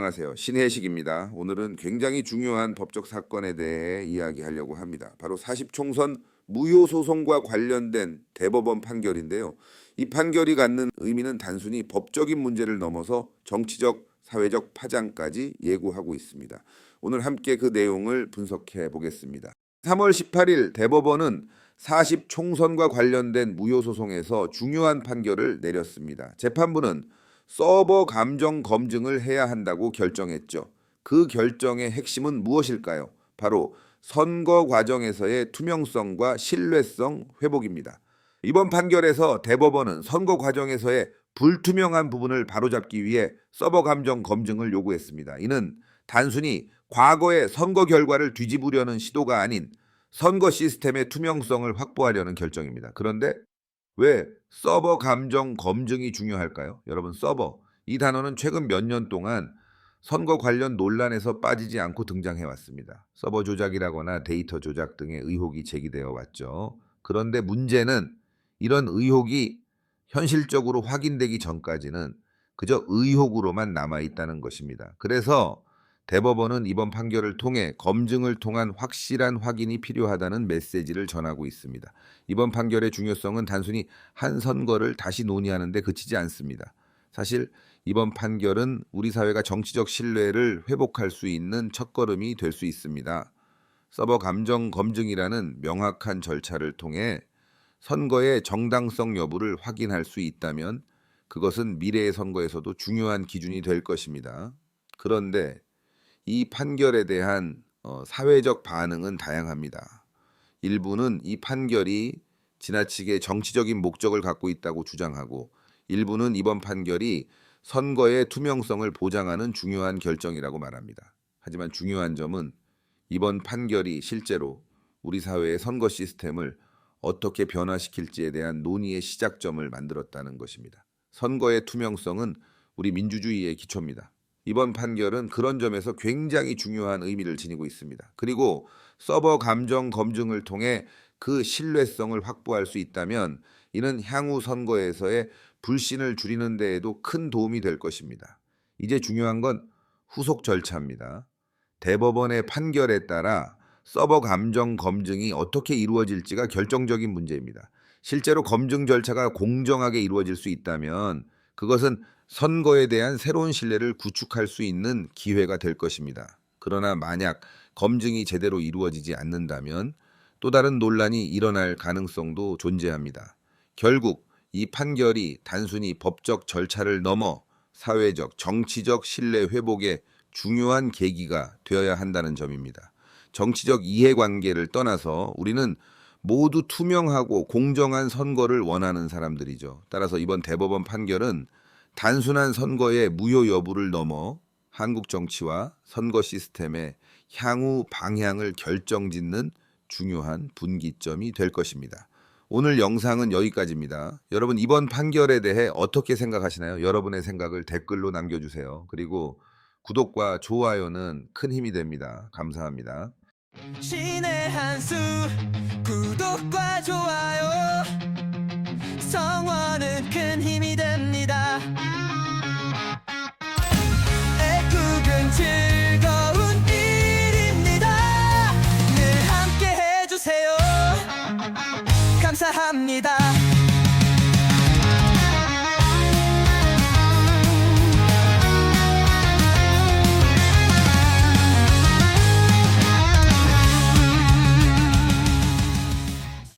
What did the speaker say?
안녕하세요. 신혜식입니다. 오늘은 굉장히 중요한 법적 사건에 대해 이야기하려고 합니다. 바로 40총선 무효소송과 관련된 대법원 판결인데요. 이 판결이 갖는 의미는 단순히 법적인 문제를 넘어서 정치적, 사회적 파장까지 예고하고 있습니다. 오늘 함께 그 내용을 분석해 보겠습니다. 3월 18일 대법원은 40총선과 관련된 무효소송에서 중요한 판결을 내렸습니다. 재판부는 서버 감정 검증을 해야 한다고 결정했죠. 그 결정의 핵심은 무엇일까요? 바로 선거 과정에서의 투명성과 신뢰성 회복입니다. 이번 판결에서 대법원은 선거 과정에서의 불투명한 부분을 바로잡기 위해 서버 감정 검증을 요구했습니다. 이는 단순히 과거의 선거 결과를 뒤집으려는 시도가 아닌 선거 시스템의 투명성을 확보하려는 결정입니다. 그런데 왜 서버 감정 검증이 중요할까요? 여러분, 서버, 이 단어는 최근 몇 년 동안 선거 관련 논란에서 빠지지 않고 등장해 왔습니다. 서버 조작이라거나 데이터 조작 등의 의혹이 제기되어 왔죠. 그런데 문제는 이런 의혹이 현실적으로 확인되기 전까지는 그저 의혹으로만 남아 있다는 것입니다. 그래서 대법원은 이번 판결을 통해 검증을 통한 확실한 확인이 필요하다는 메시지를 전하고 있습니다. 이번 판결의 중요성은 단순히 한 선거를 다시 논의하는 데 그치지 않습니다. 사실 이번 판결은 우리 사회가 정치적 신뢰를 회복할 수 있는 첫걸음이 될 수 있습니다. 서버 감정 검증이라는 명확한 절차를 통해 선거의 정당성 여부를 확인할 수 있다면 그것은 미래의 선거에서도 중요한 기준이 될 것입니다. 그런데 이 판결에 대한 사회적 반응은 다양합니다. 일부는 이 판결이 지나치게 정치적인 목적을 갖고 있다고 주장하고, 일부는 이번 판결이 선거의 투명성을 보장하는 중요한 결정이라고 말합니다. 하지만 중요한 점은 이번 판결이 실제로 우리 사회의 선거 시스템을 어떻게 변화시킬지에 대한 논의의 시작점을 만들었다는 것입니다. 선거의 투명성은 우리 민주주의의 기초입니다. 이번 판결은 그런 점에서 굉장히 중요한 의미를 지니고 있습니다. 그리고 서버 감정 검증을 통해 그 신뢰성을 확보할 수 있다면 이는 향후 선거에서의 불신을 줄이는 데에도 큰 도움이 될 것입니다. 이제 중요한 건 후속 절차입니다. 대법원의 판결에 따라 서버 감정 검증이 어떻게 이루어질지가 결정적인 문제입니다. 실제로 검증 절차가 공정하게 이루어질 수 있다면 그것은 선거에 대한 새로운 신뢰를 구축할 수 있는 기회가 될 것입니다. 그러나 만약 검증이 제대로 이루어지지 않는다면 또 다른 논란이 일어날 가능성도 존재합니다. 결국 이 판결이 단순히 법적 절차를 넘어 사회적, 정치적 신뢰 회복의 중요한 계기가 되어야 한다는 점입니다. 정치적 이해관계를 떠나서 우리는 모두 투명하고 공정한 선거를 원하는 사람들이죠. 따라서 이번 대법원 판결은 단순한 선거의 무효 여부를 넘어 한국 정치와 선거 시스템의 향후 방향을 결정짓는 중요한 분기점이 될 것입니다. 오늘 영상은 여기까지입니다. 여러분, 이번 판결에 대해 어떻게 생각하시나요? 여러분의 생각을 댓글로 남겨주세요. 그리고 구독과 좋아요는 큰 힘이 됩니다. 감사합니다. 신의 한수 구독과 좋아요 성원은 큰 힘이 됩니다.